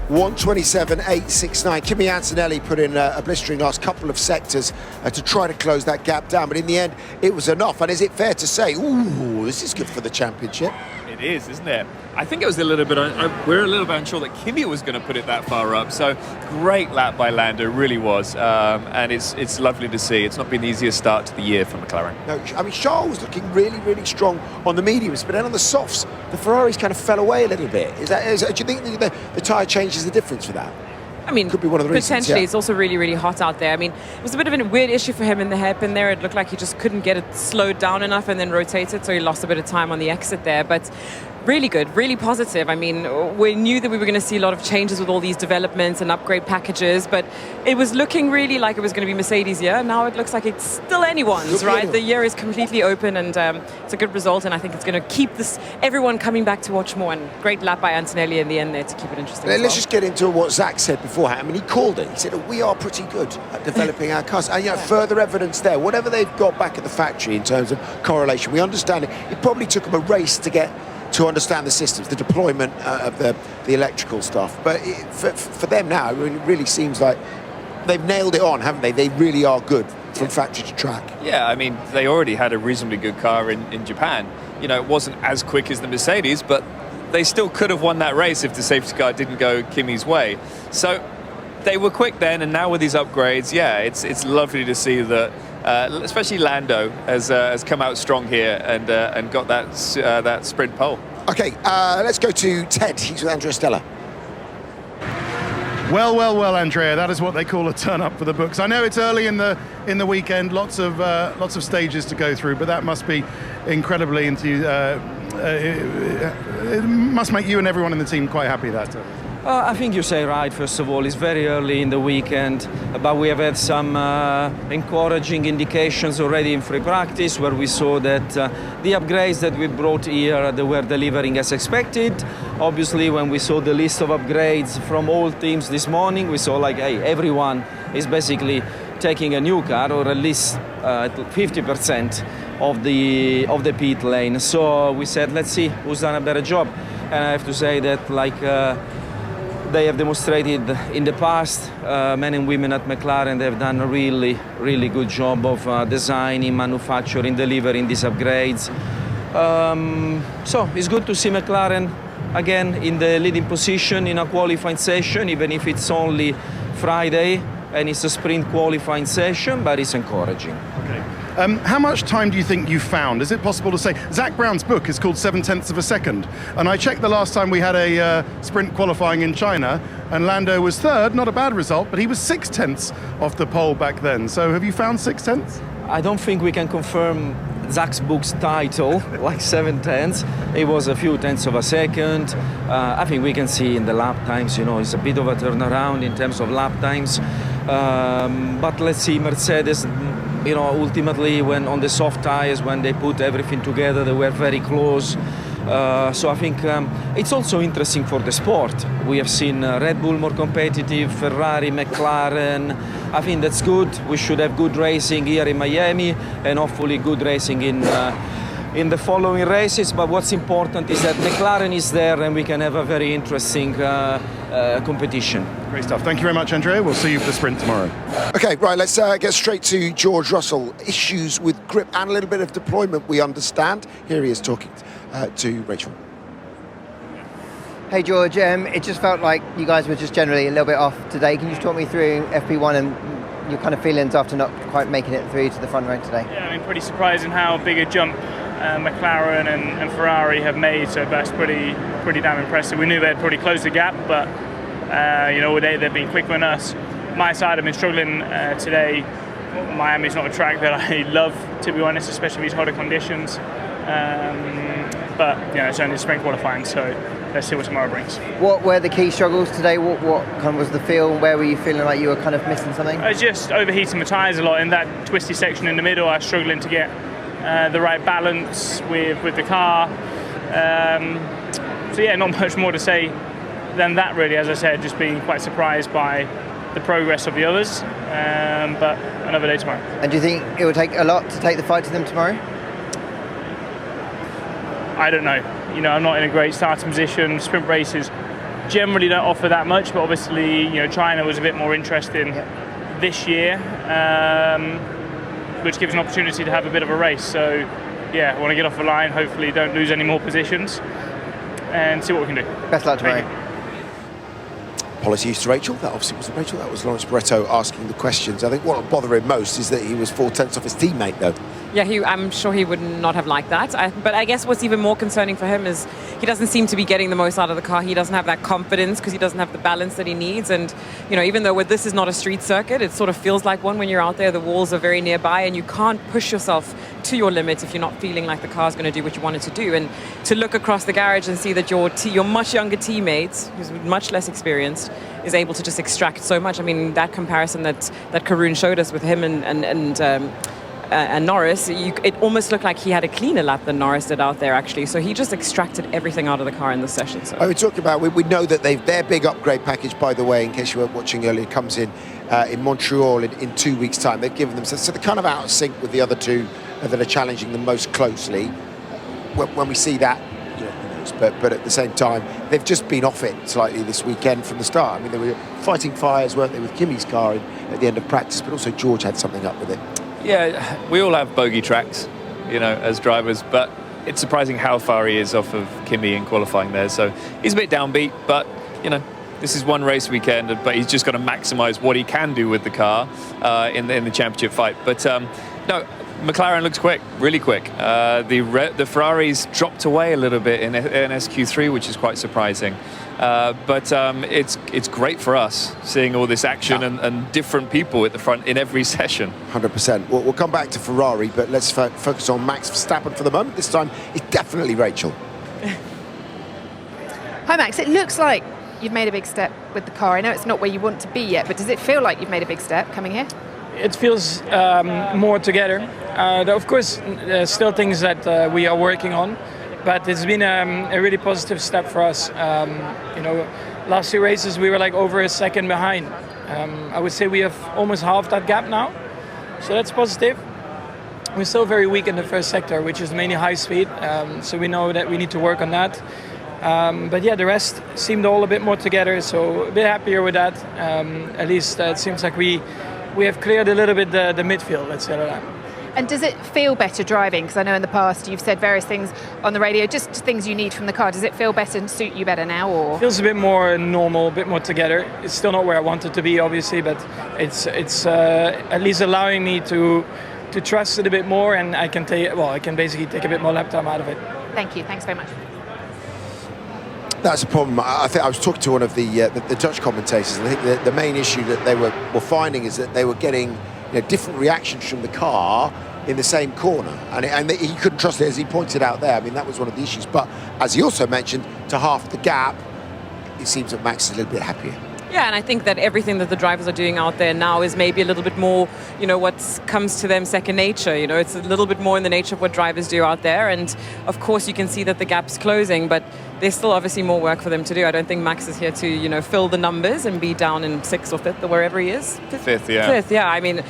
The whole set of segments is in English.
1:27.869. Kimi Antonelli put in a blistering last couple of sectors to try to close that gap down, but in the end it was enough. And is it fair to say, ooh, this is good for the championship? It is, isn't it? I think it was a little bit, we're a little bit unsure that Kimi was going to put it that far up. So great lap by Lando, really was. And it's lovely to see. It's not been the easiest start to the year for McLaren. No, I mean, Charles was looking really, really strong on the mediums, but then on the softs, the Ferraris kind of fell away a little bit. Do you think the tyre change is the difference for that? I mean, could be one of the reasons, potentially. yeah. It's also really, really hot out there. I mean, it was a bit of a weird issue for him in the hairpin there. It looked like he just couldn't get it slowed down enough and then rotated, so he lost a bit of time on the exit there. But really good, really positive. I mean, we knew that we were going to see a lot of changes with all these developments and upgrade packages, but it was looking really like it was going to be Mercedes' year. Now it looks like it's still anyone's, right? The year is completely open, and it's a good result, and I think it's going to keep everyone coming back to watch more. And great lap by Antonelli in the end there to keep it interesting. Let's just get into what Zach said beforehand. I mean, he called it. He said, we are pretty good at developing our cars. And, further evidence there. Whatever they've got back at the factory in terms of correlation, we understand it. It probably took them a race to understand the systems, the deployment of the electrical stuff. But for them now, it really seems like they've nailed it on, haven't they? They really are good from factory to track. Yeah, I mean, they already had a reasonably good car in Japan. You know, it wasn't as quick as the Mercedes, but they still could have won that race if the safety car didn't go Kimi's way. So they were quick then, and now with these upgrades, yeah, it's lovely to see that. Especially Lando has come out strong here and got that sprint pole. Okay, let's go to Ted. He's with Andrea Stella. Well, Andrea, that is what they call a turn up for the books. I know it's early in the weekend, lots of stages to go through, but that must be incredibly it must make you and everyone in the team quite happy, that. I think you say right. First of all, it's very early in the weekend, but we have had some encouraging indications already in free practice, where we saw that the upgrades that we brought here, they were delivering as expected. Obviously, when we saw the list of upgrades from all teams this morning, we saw like, hey, everyone is basically taking a new car, or at least 50% of the pit lane. So we said, let's see who's done a better job. And I have to say that, like, they have demonstrated in the past, men and women at McLaren, they have done a really, really good job of designing, manufacturing, delivering these upgrades. So it's good to see McLaren again in the leading position in a qualifying session, even if it's only Friday and it's a sprint qualifying session, but it's encouraging. Okay. How much time do you think you found? Is it possible to say? Zach Brown's book is called 0.7 of a second. And I checked the last time we had a sprint qualifying in China, and Lando was third, not a bad result, but he was 0.6 off the pole back then. So have you found 0.6? I don't think we can confirm Zach's book's title, like 0.7. It was a few tenths of a second. I think we can see in the lap times, it's a bit of a turnaround in terms of lap times. But let's see, Mercedes, ultimately when on the soft tires, when they put everything together, they were very close. So I think it's also interesting for the sport. We have seen Red Bull more competitive, Ferrari, McLaren. I think that's good. We should have good racing here in Miami, and hopefully good racing in the following races. But what's important is that McLaren is there, and we can have a very interesting competition. Great stuff. Thank you very much, Andrea. We'll see you for the sprint tomorrow. Okay, right, let's get straight to George Russell. Issues with grip and a little bit of deployment, we understand. Here he is talking to Rachel. Hey George, it just felt like you guys were just generally a little bit off today. Can you just talk me through FP1 and your kind of feelings after not quite making it through to the front row today? Yeah, I mean, pretty surprising how big a jump McLaren and Ferrari have made, so that's pretty damn impressive. We knew they'd probably close the gap, but they've been quicker than us. My side, I've been struggling today. Miami's not a track that I love, to be honest, especially these hotter conditions. But it's only sprint qualifying, so let's see what tomorrow brings. What were the key struggles today? What kind of was the feel? Where were you feeling like you were kind of missing something? I was just overheating my tyres a lot in that twisty section in the middle. I was struggling to get the right balance with the car. So yeah, not much more to say than that really. As I said, just being quite surprised by the progress of the others. But another day tomorrow. And do you think it would take a lot to take the fight to them tomorrow? I don't know. I'm not in a great starting position. Sprint races generally don't offer that much, but obviously, you know, China was a bit more interesting this year, which gives an opportunity to have a bit of a race. So, yeah, I want to get off the line, hopefully don't lose any more positions, and see what we can do. Best luck tomorrow. Apologies to Rachel. That obviously wasn't Rachel. That was Lawrence Barretto asking the questions. I think what will bother him most is that he was 4/10 off his teammate, though. Yeah, I'm sure he would not have liked that. But I guess what's even more concerning for him is he doesn't seem to be getting the most out of the car. He doesn't have that confidence because he doesn't have the balance that he needs. And, you know, even though this is not a street circuit, it sort of feels like one when you're out there. The walls are very nearby and you can't push yourself to your limit if you're not feeling like the car's going to do what you want it to do. And to look across the garage and see that your much younger teammate, who's much less experienced, is able to just extract so much. I mean, that comparison that Karun showed us with him and Norris, it almost looked like he had a cleaner lap than Norris did out there, actually. So he just extracted everything out of the car in this session. So. We talked about, we know that their big upgrade package, by the way, in case you weren't watching earlier, comes in Montreal in 2 weeks' time. They've given them, so they're kind of out of sync with the other two that are challenging them most closely. When we see that, you know, who knows? But at the same time, they've just been off it slightly this weekend from the start. I mean, they were fighting fires, weren't they, with Kimi's car at the end of practice, but also George had something up with it. Yeah, we all have bogey tracks, you know, as drivers, but it's surprising how far he is off of Kimi in qualifying there. So he's a bit downbeat, but, you know, this is one race weekend, but he's just got to maximise what he can do with the car in the championship fight. But no, McLaren looks quick, really quick. The Ferraris dropped away a little bit in SQ3, which is quite surprising. But it's great for us seeing all this action and different people at the front in every session. 100%. We'll come back to Ferrari, but let's focus on Max Verstappen for the moment. This time, it's definitely Rachel. Hi, Max. It looks like you've made a big step with the car. I know it's not where you want to be yet, but does it feel like you've made a big step coming here? It feels more together. Of course, there's still things that we are working on, but it's been a really positive step for us. You know, last 2 races we were like over a second behind. I would say we have almost half that gap now, so that's positive. We're still very weak in the first sector, which is mainly high speed, so we know that we need to work on that. But yeah, the rest seemed all a bit more together, so a bit happier with that. At least it seems like we have cleared a little bit the midfield, let's say that. And does it feel better driving? Because I know in the past you've said various things on the radio, just things you need from the car. Does it feel better and suit you better now? Or feels a bit more normal, a bit more together. It's still not where I want it to be, obviously, but it's at least allowing me to trust it a bit more, and I can basically take a bit more lap time out of it. Thank you. Thanks very much. That's a problem. I think I was talking to one of the Dutch commentators, and I think the main issue that they were finding is that they were getting different reactions from the car in the same corner, and he couldn't trust it, as he pointed out there. I mean, that was one of the issues. But as he also mentioned, to half the gap, it seems that Max is a little bit happier. Yeah, and I think that everything that the drivers are doing out there now is maybe a little bit more, what comes to them second nature. It's a little bit more in the nature of what drivers do out there. And of course, you can see that the gap's closing, but there's still obviously more work for them to do. I don't think Max is here to, fill the numbers and be down in 6th or 5th or wherever he is. Fifth, yeah. 5th, yeah. I mean,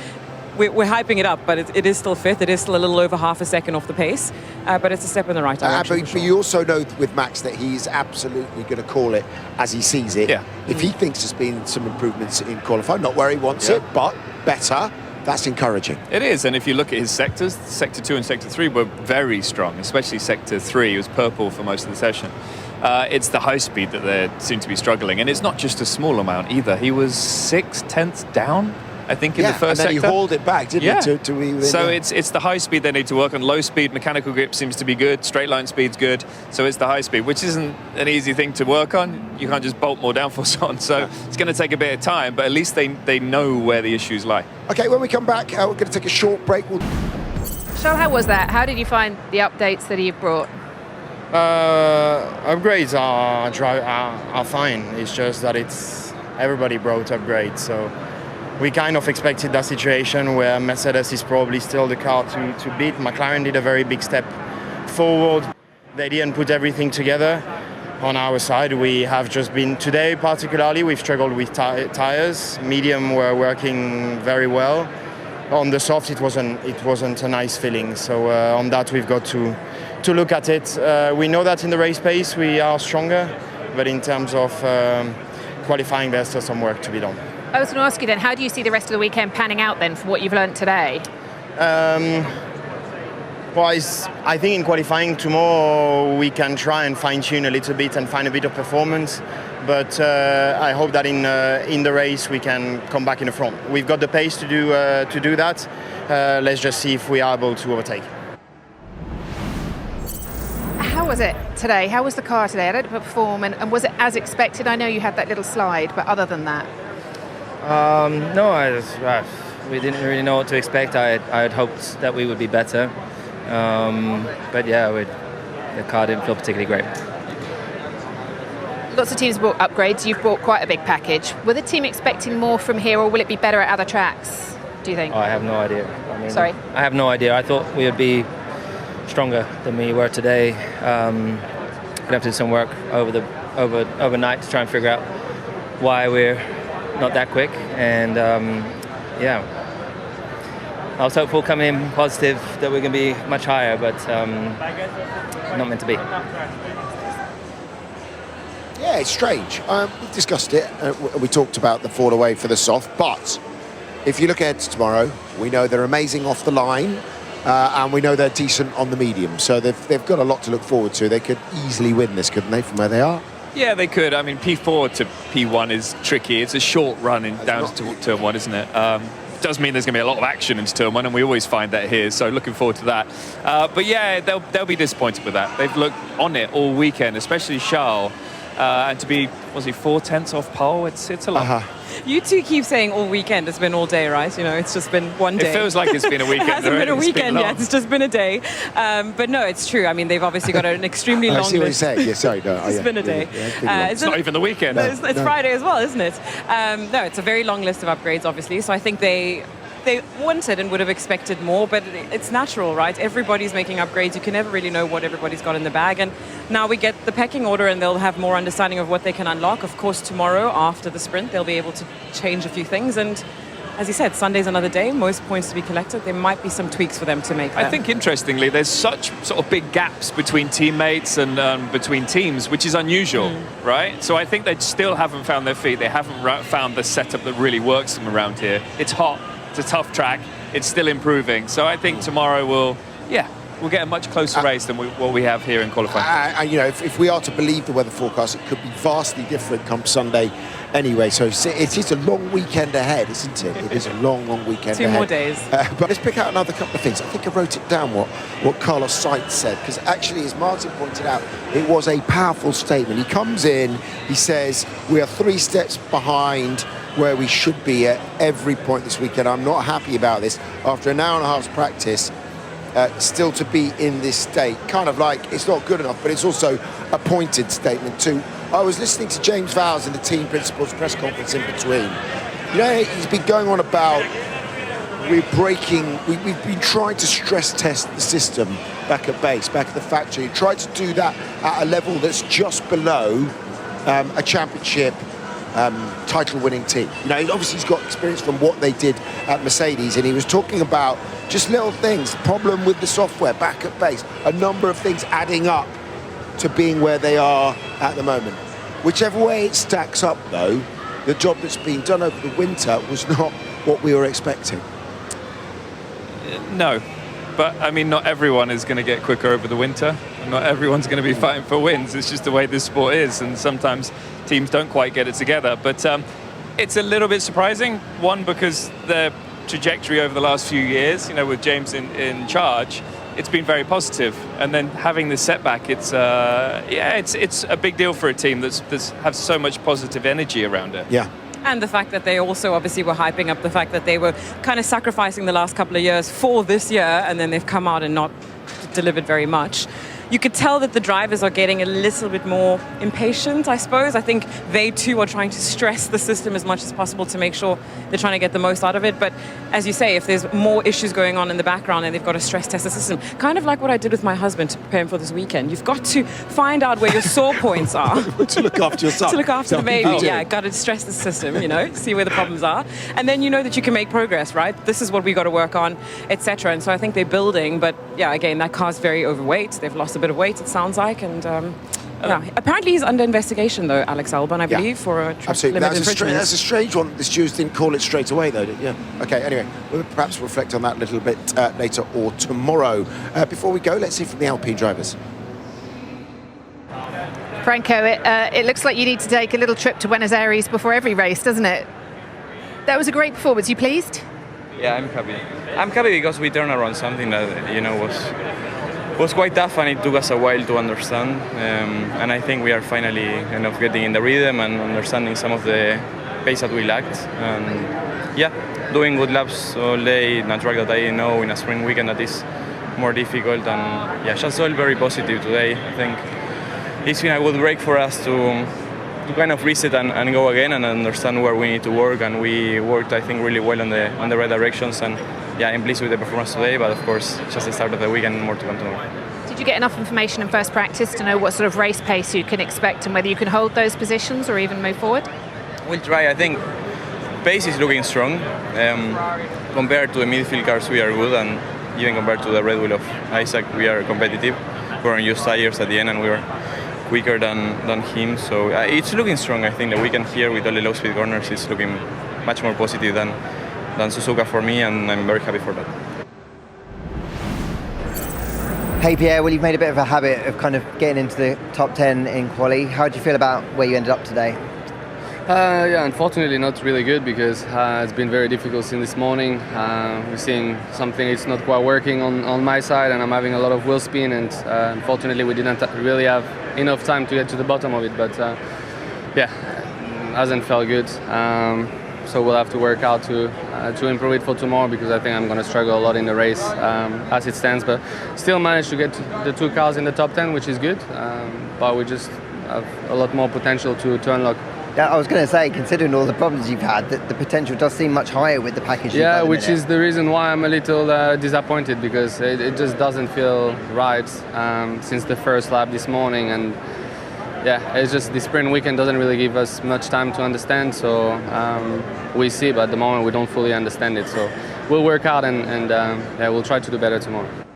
we're hyping it up, but it is still 5th. It is still a little over half a second off the pace, but it's a step in the right direction. But you also know with Max that he's absolutely going to call it as he sees it. Yeah. If he thinks there's been some improvements in qualifying, not where he wants it, but better, that's encouraging. It is, and if you look at his sectors, Sector 2 and Sector 3 were very strong, especially Sector 3. It was purple for most of the session. It's the high speed that they seem to be struggling, and it's not just a small amount either. He was 6/10 down, I think, in the first sector. And then he hauled it back, didn't he? To be so it's the high speed they need to work on. Low speed, mechanical grip seems to be good. Straight line speed's good. So it's the high speed, which isn't an easy thing to work on. You can't just bolt more downforce on. So it's going to take a bit of time, but at least they know where the issues lie. Okay, when we come back, we're going to take a short break. Charles, how was that? How did you find the updates that you've brought? Upgrades are fine. It's just that everybody brought upgrades. So we kind of expected that situation where Mercedes is probably still the car to beat. McLaren did a very big step forward. They didn't put everything together. On our side, we have just been, today particularly, we've struggled with tires. Medium were working very well. On the soft, it wasn't a nice feeling. So on that, we've got to look at it. We know that in the race pace, we are stronger. but in terms of qualifying, there's still some work to be done. I was going to ask you then, how do you see the rest of the weekend panning out then from what you've learned today? Well, I think in qualifying tomorrow we can try and fine-tune a little bit and find a bit of performance, but I hope that in the race we can come back in the front. We've got the pace to do that. Let's just see if we are able to overtake. How was it today? How was the car today? How did it perform, and was it as expected? I know you had that little slide, but other than that? No, we didn't really know what to expect. I had hoped that we would be better. But yeah, the car didn't feel particularly great. Lots of teams bought upgrades. You've bought quite a big package. Were the team expecting more from here, or will it be better at other tracks, do you think? I have no idea. Sorry? I have no idea. I thought we would be stronger than we were today. We'd have to do some work overnight to try and figure out why we're not that quick. And yeah, I was hopeful coming in positive that we're going to be much higher, but not meant to be. Yeah, it's strange. We've discussed it. We talked about the fall away for the soft, but if you look ahead to tomorrow, we know they're amazing off the line, and we know they're decent on the medium. So they've got a lot to look forward to. They could easily win this, couldn't they, from where they are? Yeah, they could. I mean, P4 to P1 is tricky. It's a short run down to turn 1, isn't it? Does mean there's going to be a lot of action into turn 1, and we always find that here, so looking forward to that. But yeah, they'll be disappointed with that. They've looked on it all weekend, especially Charles, and to be, was he 4/10 off pole? It's a lot. You two keep saying all weekend. It's been all day, right? You know, it's just been one day. It feels like it's been a weekend. It hasn't been a weekend yet. It's just been a day. But no, it's true. I mean, they've obviously got an extremely long I see what you're list. saying. Yeah, sorry. No, It's been a day. It's not even the weekend. It's Friday as well, isn't it? No, it's a very long list of upgrades, obviously. So I think they wanted and would have expected more, but it's natural, right? Everybody's making upgrades. You can never really know what everybody's got in the bag. And now we get the pecking order, and they'll have more understanding of what they can unlock. Of course, tomorrow, after the sprint, they'll be able to change a few things. And as you said, Sunday's another day, most points to be collected. There might be some tweaks for them to make. I think, interestingly, there's such sort of big gaps between teammates and between teams, which is unusual, right? So I think they still haven't found their feet. They haven't found the setup that really works them around here. It's hot. It's a tough track. It's still improving. So I think tomorrow we'll get a much closer race than what we have here in qualifying. You know, if we are to believe the weather forecast, it could be vastly different come Sunday anyway. So it is a long weekend ahead, isn't it? It is a long weekend ahead. 2 more days. But let's pick out another couple of things. I think I wrote it down what Carlos Sainz said, because actually, as Martin pointed out, it was a powerful statement. He comes in, he says, we are 3 steps behind where we should be at every point this weekend. I'm not happy about this. After an hour and a half's practice, still to be in this state. Kind of like, it's not good enough, but it's also a pointed statement too. I was listening to James Vowles in the team principal's press conference in between. You know, he's been going on about we've been trying to stress test the system back at base, back at the factory. Tried to do that at a level that's just below a championship title-winning team. You know, obviously he's got experience from what they did at Mercedes, and he was talking about just little things, problem with the software back at base, a number of things adding up to being where they are at the moment. Whichever way it stacks up, though, the job that's been done over the winter was not what we were expecting. No, but I mean, not everyone is going to get quicker over the winter. Not everyone's going to be fighting for wins. It's just the way this sport is, and sometimes teams don't quite get it together. But it's a little bit surprising. One, because the trajectory over the last few years, you know, with James in charge, it's been very positive. And then having this setback, it's a big deal for a team that's has so much positive energy around it. Yeah. And the fact that they also obviously were hyping up the fact that they were kind of sacrificing the last couple of years for this year, and then they've come out and not delivered very much. You could tell that the drivers are getting a little bit more impatient, I suppose. I think they too are trying to stress the system as much as possible to make sure they're trying to get the most out of it. But as you say, if there's more issues going on in the background and they've got to stress test the system, kind of like what I did with my husband to prepare him for this weekend. You've got to find out where your sore points are. To look after yourself. To look after the baby, yeah. Got to stress the system, you know, see where the problems are. And then you know that you can make progress, right? This is what we got to work on, etc. And so I think they're building, but yeah, again, that car's very overweight. They've lost a bit of weight, it sounds like, and Yeah. Apparently he's under investigation, though, Alex Albon, I believe, for a traffic Absolutely. limit That's infringement. a strange one. The stewards didn't call it straight away, though. Yeah. Okay. Anyway, we'll perhaps reflect on that a little bit later or tomorrow. Before we go, let's see from the Alpine drivers. Franco, it looks like you need to take a little trip to Buenos Aires before every race, doesn't it? That was a great performance. You pleased? Yeah, I'm happy. I'm happy because we turned around something that was quite tough, and it took us a while to understand. And I think we are finally kind of getting in the rhythm and understanding some of the pace that we lacked. And yeah, doing good laps all day in a track that I know in a spring weekend that is more difficult. And yeah, just all very positive today. I think it's been a good break for us to kind of reset and go again and understand where we need to work. And we worked, I think, really well on the right directions. And yeah, I'm pleased with the performance today, but of course, just the start of the weekend and more to come tomorrow. Did you get enough information in first practice to know what sort of race pace you can expect and whether you can hold those positions or even move forward? We'll try. I think pace is looking strong. Compared to the midfield cars, we are good, and even compared to the Red Bull of Isaac, we are competitive. We're on used tires at the end, and we were quicker than him. So it's looking strong. I think the weekend here with all the low speed corners is looking much more positive than Suzuka for me, and I'm very happy for that. Hey Pierre, well, you've made a bit of a habit of kind of getting into the top 10 in quali. How do you feel about where you ended up today? Yeah, unfortunately not really good because it's been very difficult since this morning. We're seeing something it's not quite working on my side, and I'm having a lot of wheel spin, and unfortunately we didn't really have enough time to get to the bottom of it, but yeah, hasn't felt good. So we'll have to work out to improve it for tomorrow, because I think I'm going to struggle a lot in the race as it stands, but still managed to get the two cars in the top 10, which is good, but we just have a lot more potential to unlock. Yeah, I was going to say, considering all the problems you've had, that the potential does seem much higher with the package you've got. Yeah, which is the reason why I'm a little disappointed, because it just doesn't feel right since the first lap this morning, and yeah, it's just the sprint weekend doesn't really give us much time to understand, so we see, but at the moment we don't fully understand it, so we'll work out and yeah, we'll try to do better tomorrow.